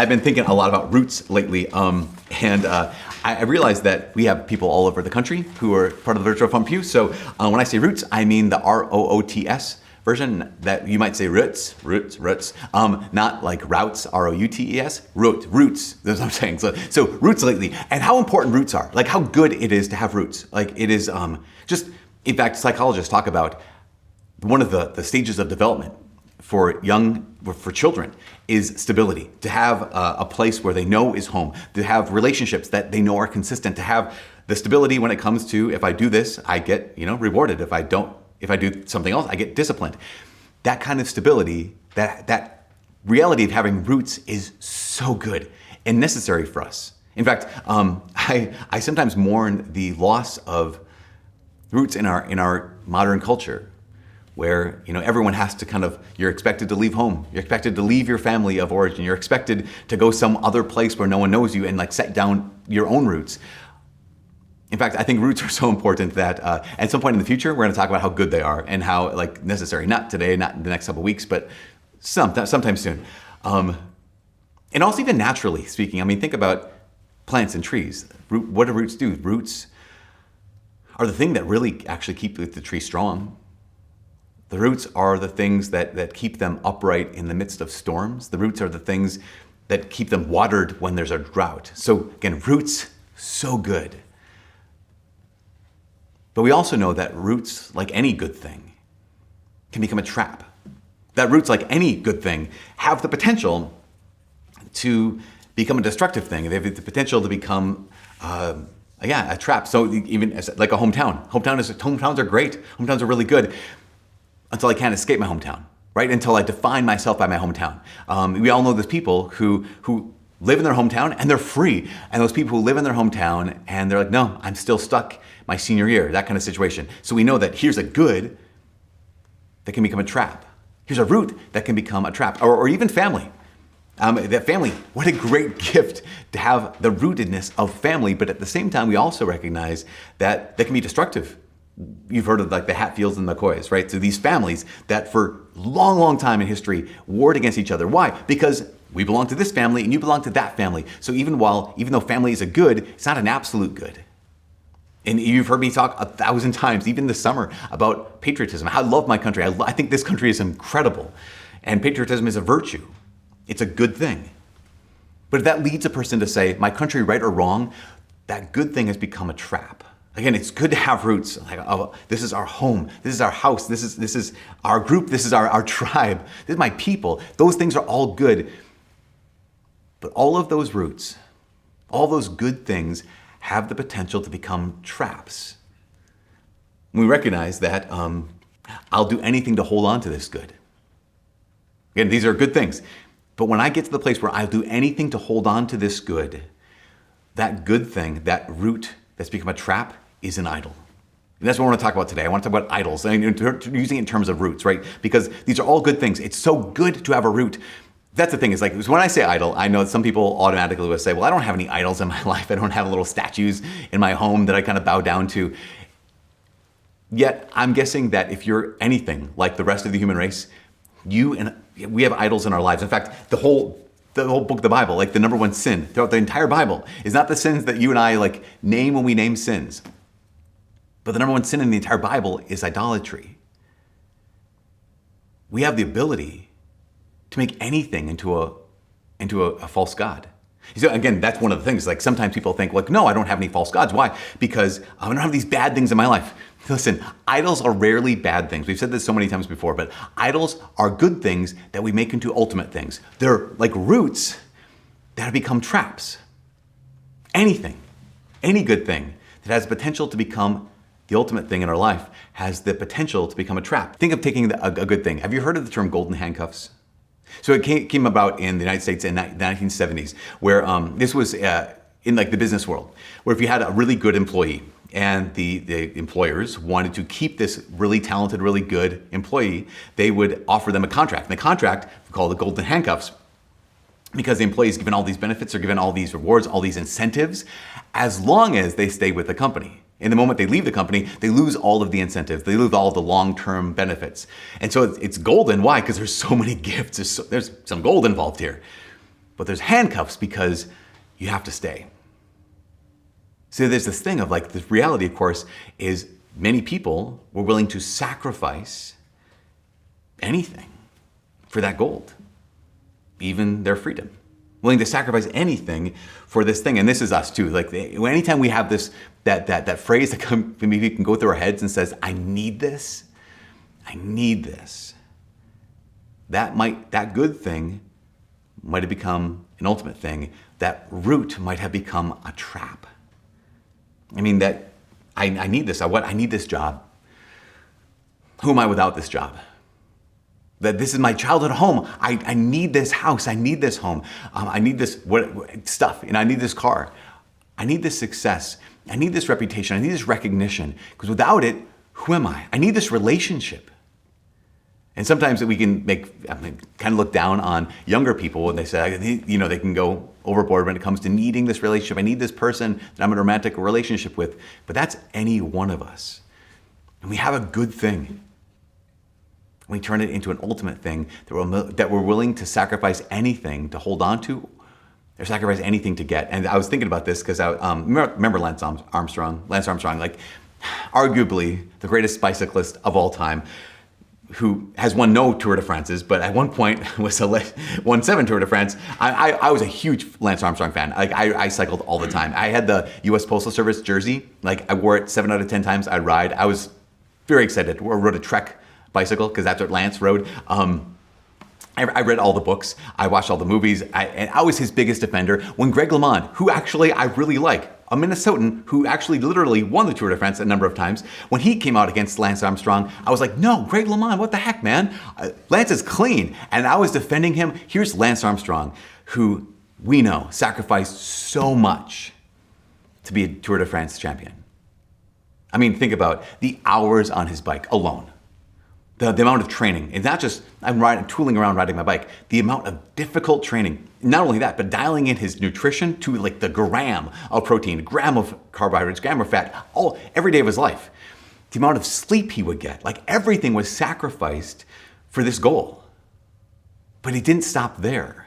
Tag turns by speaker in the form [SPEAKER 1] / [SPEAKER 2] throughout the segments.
[SPEAKER 1] I've been thinking a lot about roots lately, and I realized that we have people all over the country who are part of the Virtual Fun Pew. So when I say roots, I mean the ROOTS version, that you might say roots, not like routes, ROUTES, roots, that's what I'm saying. So roots lately, and how important roots are, like how good it is to have roots. Like it is just, in fact, psychologists talk about one of the stages of development for children is stability, to have a place where they know is home, to have relationships that they know are consistent, to have the stability when it comes to, if I do this, I get, rewarded. If I do something else, I get disciplined. That kind of stability, that reality of having roots is so good and necessary for us. In fact, I sometimes mourn the loss of roots in our modern culture, where everyone has to you're expected to leave home, you're expected to leave your family of origin, you're expected to go some other place where no one knows you and set down your own roots. In fact, I think roots are so important that at some point in the future, we're going to talk about how good they are and how necessary. Not today, not in the next couple of weeks, but sometime soon. And also even naturally speaking, think about plants and trees. What do roots do? Roots are the thing that really actually keep the tree strong. The roots are the things that keep them upright in the midst of storms. The roots are the things that keep them watered when there's a drought. So again, roots, so good. But we also know that roots, like any good thing, can become a trap. That roots, like any good thing, have the potential to become a destructive thing. They have the potential to become a trap. So even like a hometown. Hometowns are great. Hometowns are really good until I can't escape my hometown, right? Until I define myself by my hometown. We all know those people who live in their hometown and they're free. And those people who live in their hometown and they're like, no, I'm still stuck my senior year, that kind of situation. So we know that here's a good that can become a trap. Here's a root that can become a trap, or even family. That family, what a great gift to have the rootedness of family, but at the same time, we also recognize that they can be destructive. You've heard of the Hatfields and McCoys, right? So these families that for long, long time in history warred against each other. Why? Because we belong to this family and you belong to that family. So even though family is a good, it's not an absolute good. And you've heard me talk 1,000 times, even this summer, about patriotism. I love my country. I think this country is incredible. And patriotism is a virtue. It's a good thing. But if that leads a person to say, my country, right or wrong, that good thing has become a trap. Again, it's good to have roots. This is our home. This is our house. This is our group. This is our tribe. This is my people. Those things are all good. But all of those roots, all those good things have the potential to become traps. We recognize that I'll do anything to hold on to this good. Again, these are good things. But when I get to the place where I'll do anything to hold on to this good, that good thing, that root that's become a trap, is an idol. And that's what I want to talk about today. I want to talk about idols, and using it in terms of roots, right? Because these are all good things. It's so good to have a root. That's the thing, is when I say idol, I know that some people automatically will say, well, I don't have any idols in my life. I don't have little statues in my home that I kind of bow down to. Yet, I'm guessing that if you're anything like the rest of the human race, we have idols in our lives. In fact, the whole book of the Bible, the number one sin throughout the entire Bible, is not the sins that you and I name when we name sins. But the number one sin in the entire Bible is idolatry. We have the ability to make anything into a false god. So again, that's one of the things. Sometimes people think, no, I don't have any false gods. Why? Because I don't have these bad things in my life. Listen, idols are rarely bad things. We've said this so many times before, but idols are good things that we make into ultimate things. They're like roots that have become traps. Anything, any good thing that has potential to become the ultimate thing in our life has the potential to become a trap. Think of taking a good thing. Have you heard of the term golden handcuffs? So it came about in the United States in the 1970s, where this was in the business world, where if you had a really good employee and the employers wanted to keep this really talented, really good employee, they would offer them a contract. And the contract, called the golden handcuffs, because the employee is given all these benefits, they're given all these rewards, all these incentives, as long as they stay with the company. In the moment they leave the company, they lose all of the incentives. They lose all of the long-term benefits. And so it's golden. Why? Because there's so many gifts. There's some gold involved here. but there's handcuffs because you have to stay. So there's this thing of like, the reality, of course, is many people were willing to sacrifice anything for that gold, even their freedom. Willing to sacrifice anything for this thing. And this is us too. Like anytime we have this, that phrase that maybe can go through our heads and says, I need this. That good thing might have become an ultimate thing. That root might have become a trap. I mean, that I need this. I need this job. Who am I without this job? That this is my childhood home. I need this house. I need this home. I need this stuff. And I need this car. I need this success. I need this reputation. I need this recognition. Because without it, who am I? I need this relationship. And sometimes we can kind of look down on younger people when they say, they can go overboard when it comes to needing this relationship. I need this person that I'm in a romantic relationship with. But that's any one of us. And we have a good thing. We turn it into an ultimate thing that we're willing to sacrifice anything to hold on to, or sacrifice anything to get. And I was thinking about this because I remember Lance Armstrong, like arguably the greatest bicyclist of all time, who has won no Tour de France's, but at one point won 7 Tour de France. I was a huge Lance Armstrong fan. Like I cycled all the time. I had the U.S. Postal Service jersey. Like I wore it 7 out of 10 times I'd ride. I was very excited. I rode a Trek bicycle because that's what Lance rode. I read all the books. I watched all the movies. And I was his biggest defender. When Greg LeMond, who actually I really like, a Minnesotan who actually literally won the Tour de France a number of times, when he came out against Lance Armstrong, I was like, no, Greg LeMond, what the heck, man? Lance is clean. And I was defending him. Here's Lance Armstrong, who we know sacrificed so much to be a Tour de France champion. I mean, think about the hours on his bike alone. The amount of training. It's not just I'm tooling around riding my bike. The amount of difficult training. Not only that, but dialing in his nutrition to like the gram of protein, gram of carbohydrates, gram of fat, every day of his life. The amount of sleep he would get. Like everything was sacrificed for this goal. But he didn't stop there.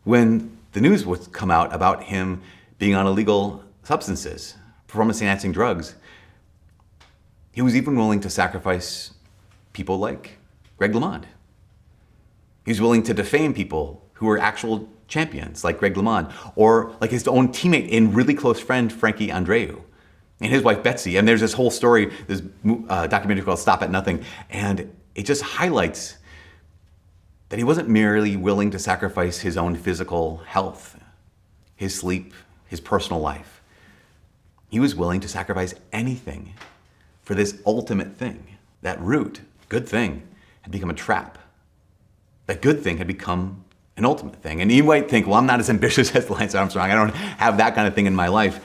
[SPEAKER 1] When the news would come out about him being on illegal substances, performance-enhancing drugs, he was even willing to sacrifice people like Greg LeMond. He's willing to defame people who are actual champions like Greg LeMond, or like his own teammate and really close friend, Frankie Andreu, and his wife, Betsy. And there's this whole story, this documentary called Stop at Nothing, and it just highlights that he wasn't merely willing to sacrifice his own physical health, his sleep, his personal life. He was willing to sacrifice anything for this ultimate thing. That root, good thing, had become a trap. That good thing had become an ultimate thing. And you might think, well, I'm not as ambitious as Lance Armstrong. I don't have that kind of thing in my life.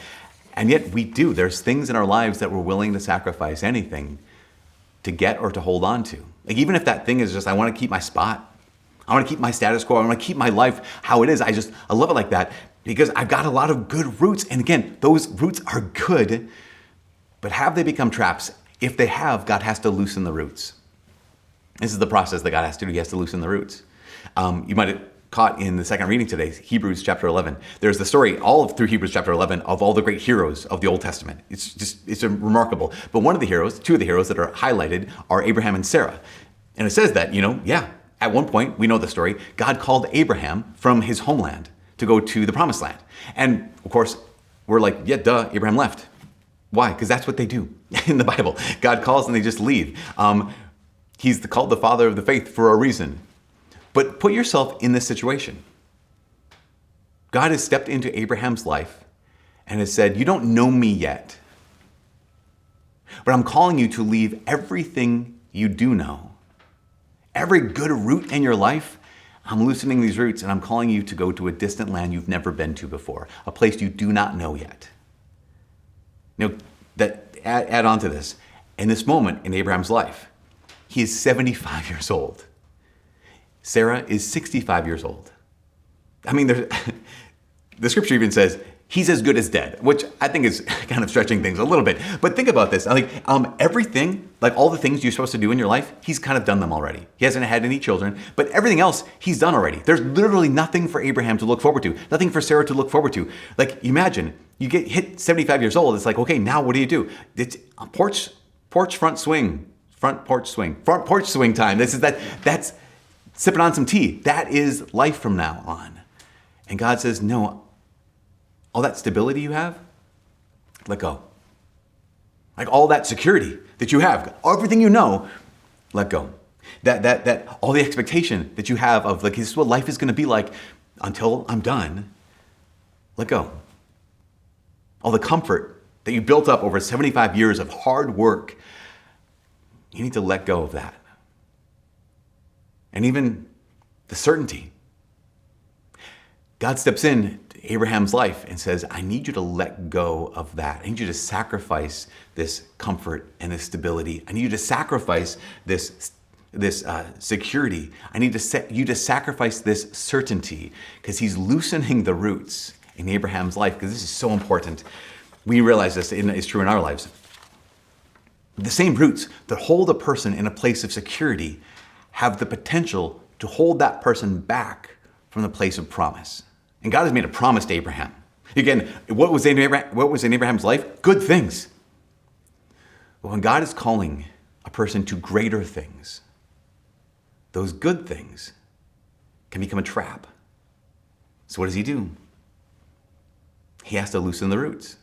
[SPEAKER 1] And yet we do. There's things in our lives that we're willing to sacrifice anything to get or to hold on to. Like even if that thing is just, I want to keep my spot. I want to keep my status quo. I want to keep my life how it is. I love it like that because I've got a lot of good roots. And again, those roots are good, but have they become traps? If they have, God has to loosen the roots. This is the process that God has to do. He has to loosen the roots. You might have caught in the second reading today, Hebrews chapter 11. There's the story all through Hebrews chapter 11 of all the great heroes of the Old Testament. It's remarkable. But two of the heroes that are highlighted are Abraham and Sarah. And it says that, at one point, we know the story, God called Abraham from his homeland to go to the promised land. And of course, we're like, yeah, duh, Abraham left. Why? Because that's what they do in the Bible. God calls and they just leave. He's called the father of the faith for a reason. But put yourself in this situation. God has stepped into Abraham's life and has said, you don't know me yet, but I'm calling you to leave everything you do know. Every good root in your life, I'm loosening these roots and I'm calling you to go to a distant land you've never been to before, a place you do not know yet. Add on to this. In this moment in Abraham's life, he is 75 years old. Sarah is 65 years old. I mean, the scripture even says he's as good as dead, which I think is kind of stretching things a little bit. But think about this. Like everything, like all the things you're supposed to do in your life, he's kind of done them already. He hasn't had any children, but everything else he's done already. There's literally nothing for Abraham to look forward to, nothing for Sarah to look forward to. Like imagine you get hit 75 years old. It's like, okay, now what do? It's a porch front porch swing time. That's sipping on some tea. That is life from now on. And God says, no, all that stability you have, let go. Like all that security that you have, everything you know, let go. That all the expectation that you have of like, this is what life is going to be like until I'm done, let go. All the comfort that you built up over 75 years of hard work, you need to let go of that. And even the certainty. God steps in to Abraham's life and says, I need you to let go of that. I need you to sacrifice this comfort and this stability. I need you to sacrifice this security. I need you to sacrifice this certainty, because he's loosening the roots in Abraham's life, because this is so important. We realize this is true in our lives. The same roots that hold a person in a place of security have the potential to hold that person back from the place of promise. And God has made a promise to Abraham. Again, what was in Abraham's life? Good things. But when God is calling a person to greater things, those good things can become a trap. So what does he do? He has to loosen the roots.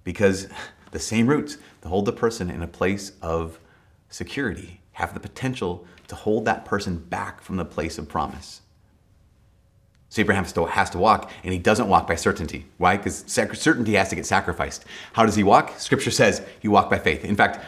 [SPEAKER 1] Because the same roots that hold the person in a place of security have the potential to hold that person back from the place of promise. So Abraham has to walk, and he doesn't walk by certainty. Why? Because certainty has to get sacrificed. How does he walk? Scripture says he walked by faith. In fact,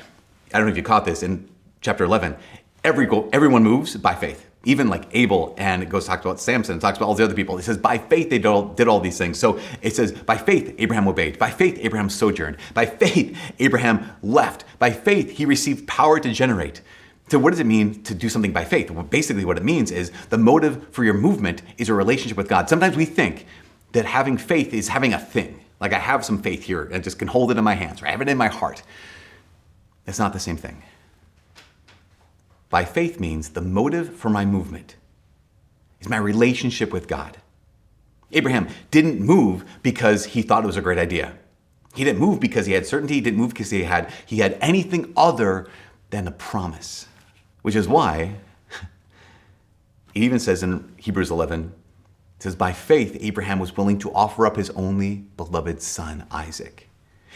[SPEAKER 1] I don't know if you caught this, in chapter 11, everyone moves by faith. Even like Abel, and it talks about Samson, it talks about all the other people. It says by faith they did all these things. So it says by faith Abraham obeyed. By faith Abraham sojourned. By faith Abraham left. By faith he received power to generate. So what does it mean to do something by faith? Well, basically what it means is the motive for your movement is a relationship with God. Sometimes we think that having faith is having a thing. Like I have some faith here and I just can hold it in my hands, or I have it in my heart. That's not the same thing. By faith means the motive for my movement is my relationship with God. Abraham didn't move because he thought it was a great idea. He didn't move because he had certainty. He didn't move because he had anything other than a promise, which is why it even says in Hebrews 11, it says, by faith, Abraham was willing to offer up his only beloved son, Isaac.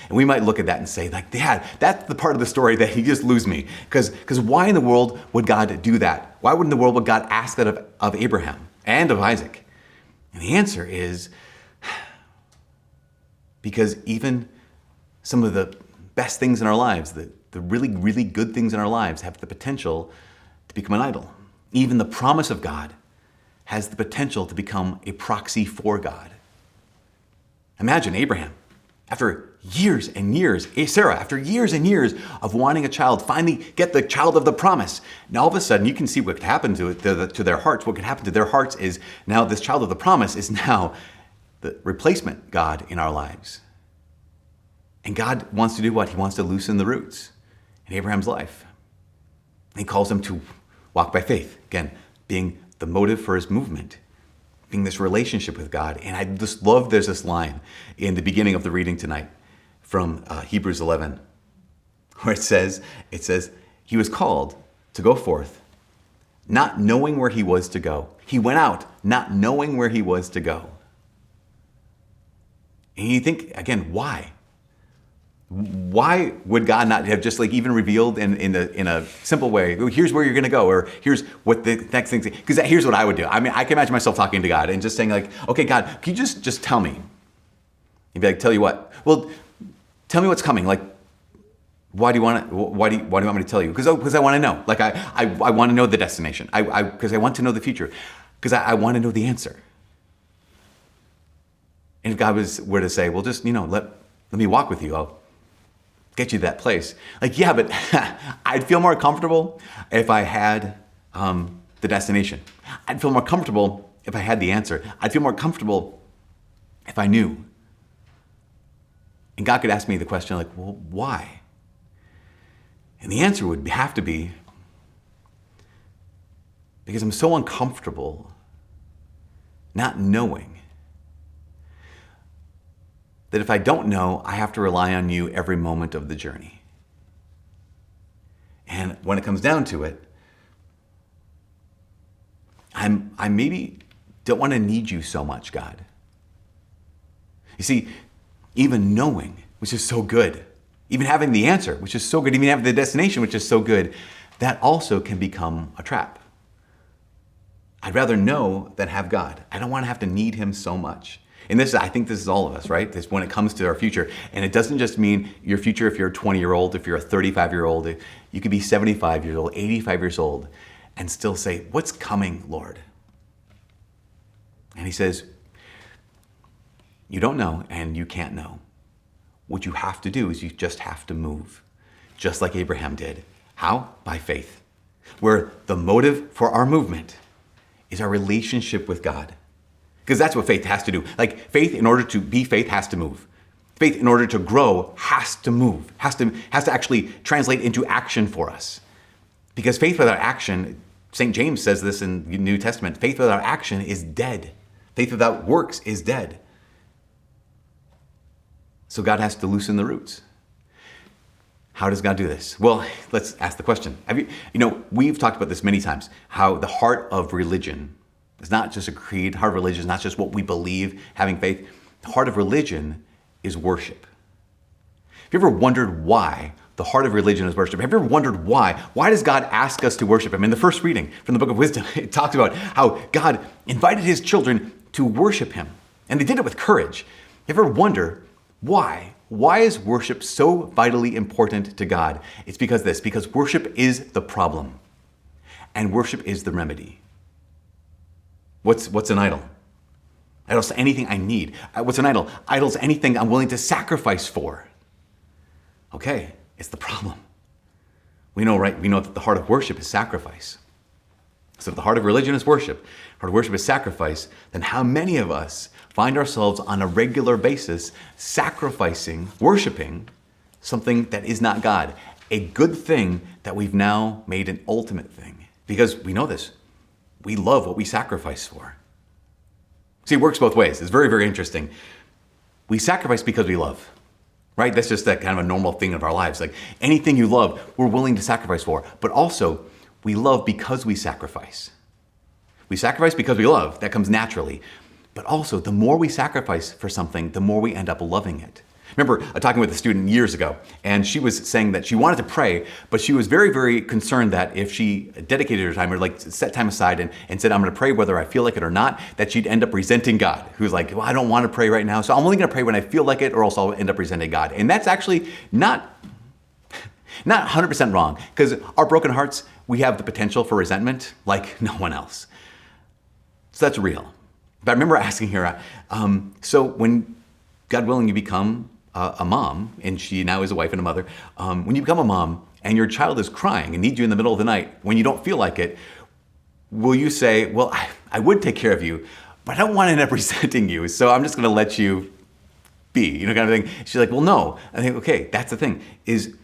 [SPEAKER 1] And we might look at that and say, like, Dad, that's the part of the story that he just lose me. Because why in the world would God do that? Why would in the world would God ask that of Abraham and of Isaac? And the answer is because even some of the best things in our lives, the really, really good things in our lives have the potential to become an idol. Even the promise of God has the potential to become a proxy for God. Imagine Abraham, after years and years, Sarah, after years and years of wanting a child, finally get the child of the promise. Now all of a sudden you can see what could happen to their hearts. What could happen to their hearts is now this child of the promise is now the replacement God in our lives. And God wants to do what? He wants to loosen the roots in Abraham's life. And he calls him to walk by faith. Again, being the motive for his movement, being this relationship with God. And I just love there's this line in the beginning of the reading tonight from Hebrews 11, where it says, he was called to go forth, not knowing where he was to go. He went out, not knowing where he was to go. And you think, again, why? Why would God not have just like even revealed in a simple way, here's where you're going to go, or here's what the next thing, because here's what I would do. I mean, I can imagine myself talking to God and just saying like, okay, God, can you just tell me? He'd be like, tell you what? Well, tell me what's coming. Like, why do you want me to tell you? Because I want to know. Like, I want to know the destination. Because I want to know the future. Because I want to know the answer. And if God were to say, well, just, let me walk with you. I'll get you to that place. Like, yeah, but I'd feel more comfortable if I had the destination. I'd feel more comfortable if I had the answer. I'd feel more comfortable if I knew. And God could ask me the question like, well, why? And the answer would have to be, because I'm so uncomfortable not knowing that if I don't know, I have to rely on you every moment of the journey. And when it comes down to it, I maybe don't want to need you so much, God. You see, even knowing, which is so good, even having the answer, which is so good, even having the destination, which is so good, that also can become a trap. I'd rather know than have God. I don't want to have to need him so much. And I think this is all of us, right? This when it comes to our future. And it doesn't just mean your future if you're a 20-year-old, if you're a 35-year-old, you could be 75 years old, 85 years old, and still say, what's coming, Lord? And he says, you don't know and you can't know. What you have to do is you just have to move, just like Abraham did. How? By faith. Where the motive for our movement is our relationship with God. Because that's what faith has to do. Like faith, in order to be faith, has to move. Faith, in order to grow, has to move, has to actually translate into action for us. Because faith without action, St. James says this in the New Testament, faith without action is dead. Faith without works is dead. So God has to loosen the roots. How does God do this? Well, let's ask the question. We've talked about this many times, how the heart of religion is not just a creed. The heart of religion is not just what we believe, having faith. The heart of religion is worship. Have you ever wondered why the heart of religion is worship? Have you ever wondered why? Why does God ask us to worship him? In the first reading from the book of Wisdom, it talks about how God invited his children to worship him. And they did it with courage. You ever wonder why? Why is worship so vitally important to God? It's because worship is the problem and worship is the remedy. What's an idol? Idol's anything I need. What's an idol? Idol's anything I'm willing to sacrifice for. Okay, it's the problem. We know, right? We know that the heart of worship is sacrifice. So if the heart of religion is worship, the heart of worship is sacrifice, then how many of us find ourselves on a regular basis sacrificing, worshiping something that is not God, a good thing that we've now made an ultimate thing? Because we know this. We love what we sacrifice for. See, it works both ways. It's very, very interesting. We sacrifice because we love, right? That's just that kind of a normal thing of our lives. Like anything you love, we're willing to sacrifice for. But also, we love because we sacrifice. We sacrifice because we love. That comes naturally. But also, the more we sacrifice for something, the more we end up loving it. Remember talking with a student years ago, and she was saying that she wanted to pray, but she was very, very concerned that if she dedicated her time or like set time aside and said, I'm going to pray whether I feel like it or not, that she'd end up resenting God, who's like, well, I don't want to pray right now, so I'm only going to pray when I feel like it, or else I'll end up resenting God. And that's actually not 100% wrong, because our broken hearts, we have the potential for resentment like no one else. So that's real. But I remember asking her, so when, God willing, you become a mom, and she now is a wife and a mother, when you become a mom and your child is crying and needs you in the middle of the night when you don't feel like it, will you say, well, I would take care of you, but I don't want to end up resenting you, so I'm just going to let you be, kind of thing. She's like, well, no. I think, okay, that's the thing, is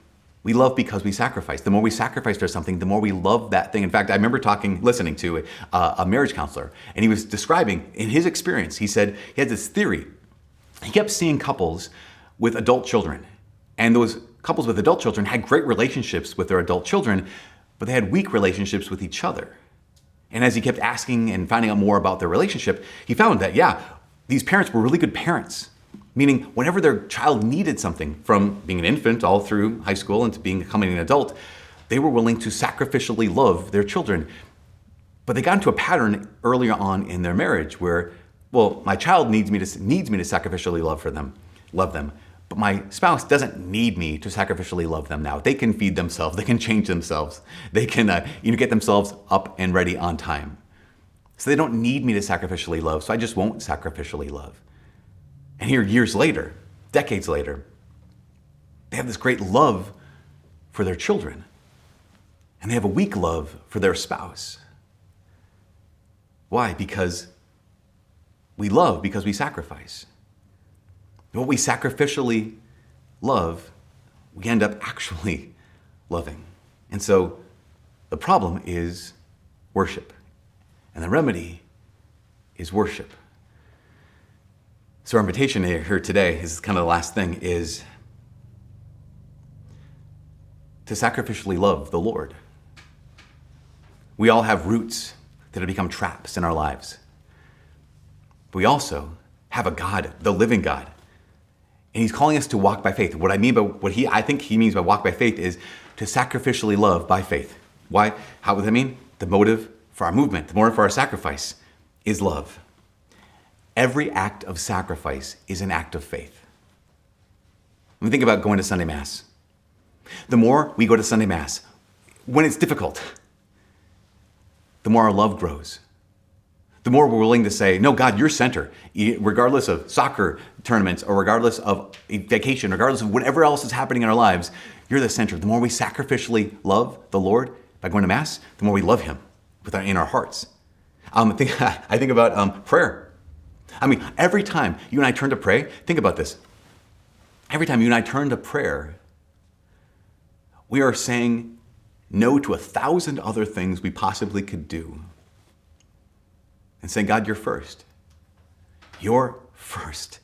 [SPEAKER 1] we love because we sacrifice. The more we sacrifice for something, the more we love that thing. In fact, I remember listening to a marriage counselor, and he was describing, in his experience, he said he had this theory. He kept seeing couples with adult children, and those couples with adult children had great relationships with their adult children, but they had weak relationships with each other. And as he kept asking and finding out more about their relationship, he found that, these parents were really good parents. Meaning, whenever their child needed something, from being an infant all through high school and to becoming an adult, they were willing to sacrificially love their children. But they got into a pattern earlier on in their marriage where, well, my child needs me to sacrificially love them, but my spouse doesn't need me to sacrificially love them now. They can feed themselves, they can change themselves, they can get themselves up and ready on time. So they don't need me to sacrificially love, so I just won't sacrificially love. And here, years later, decades later, they have this great love for their children, and they have a weak love for their spouse. Why? Because we love because we sacrifice. What we sacrificially love, we end up actually loving. And so the problem is worship. And the remedy is worship. So our invitation here today is kind of the last thing, is to sacrificially love the Lord. We all have roots that have become traps in our lives. But we also have a God, the living God. And he's calling us to walk by faith. What I think he means by walk by faith is to sacrificially love by faith. Why? How would that mean? The motive for our movement, the motive for our sacrifice is love. Every act of sacrifice is an act of faith. When we think about going to Sunday Mass, the more we go to Sunday Mass, when it's difficult, the more our love grows. The more we're willing to say, no, God, you're center. Regardless of soccer tournaments or regardless of vacation, regardless of whatever else is happening in our lives, you're the center. The more we sacrificially love the Lord by going to Mass, the more we love him in our hearts. I think about prayer. I mean, every time you and I turn to pray, think about this. Every time you and I turn to prayer, we are saying no to 1,000 other things we possibly could do. And saying, God, you're first. You're first.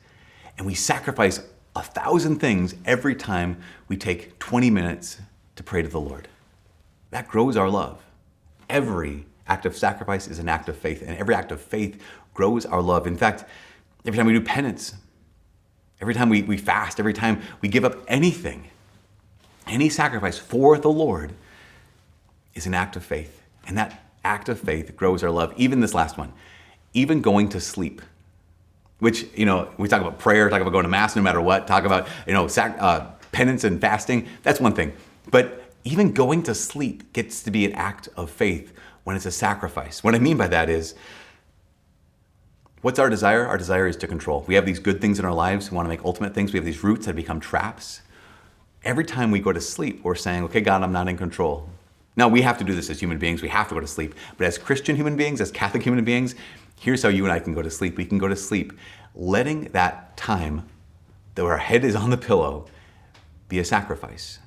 [SPEAKER 1] And we sacrifice 1,000 things every time we take 20 minutes to pray to the Lord. That grows our love. Every act of sacrifice is an act of faith, and every act of faith grows our love. In fact, every time we do penance, every time we fast, every time we give up anything, any sacrifice for the Lord is an act of faith. And that act of faith grows our love. Even this last one, even going to sleep, which, we talk about prayer, talk about going to Mass no matter what, talk about, penance and fasting. That's one thing. But even going to sleep gets to be an act of faith when it's a sacrifice. What I mean by that is, what's our desire? Our desire is to control. We have these good things in our lives. We want to make ultimate things. We have these roots that become traps. Every time we go to sleep, we're saying, okay, God, I'm not in control. Now, we have to do this as human beings. We have to go to sleep. But as Christian human beings, as Catholic human beings, here's how you and I can go to sleep. We can go to sleep letting that time that our head is on the pillow be a sacrifice.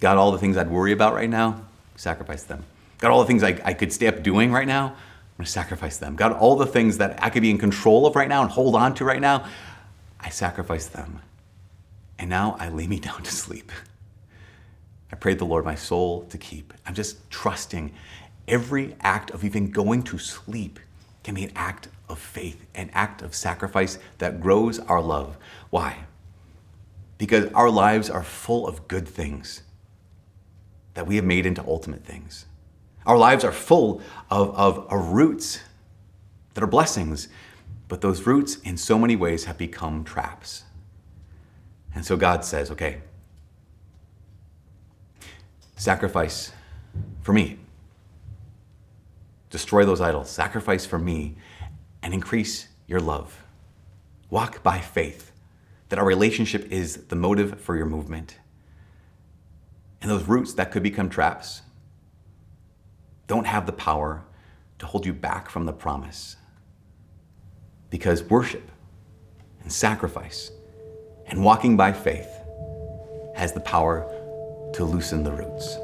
[SPEAKER 1] God, all the things I'd worry about right now, sacrifice them. God, all the things I could stay up doing right now, I'm going to sacrifice them. God, all the things that I could be in control of right now and hold on to right now, I sacrifice them. And now I lay me down to sleep. I prayed the Lord my soul to keep. I'm just trusting every act of even going to sleep can be an act of faith, an act of sacrifice that grows our love. Why? Because our lives are full of good things that we have made into ultimate things. Our lives are full of roots that are blessings, but those roots in so many ways have become traps. And so God says, okay, sacrifice for me. Destroy those idols. Sacrifice for me and increase your love. Walk by faith, that our relationship is the motive for your movement. And those roots that could become traps don't have the power to hold you back from the promise. Because worship and sacrifice and walking by faith has the power to loosen the roots.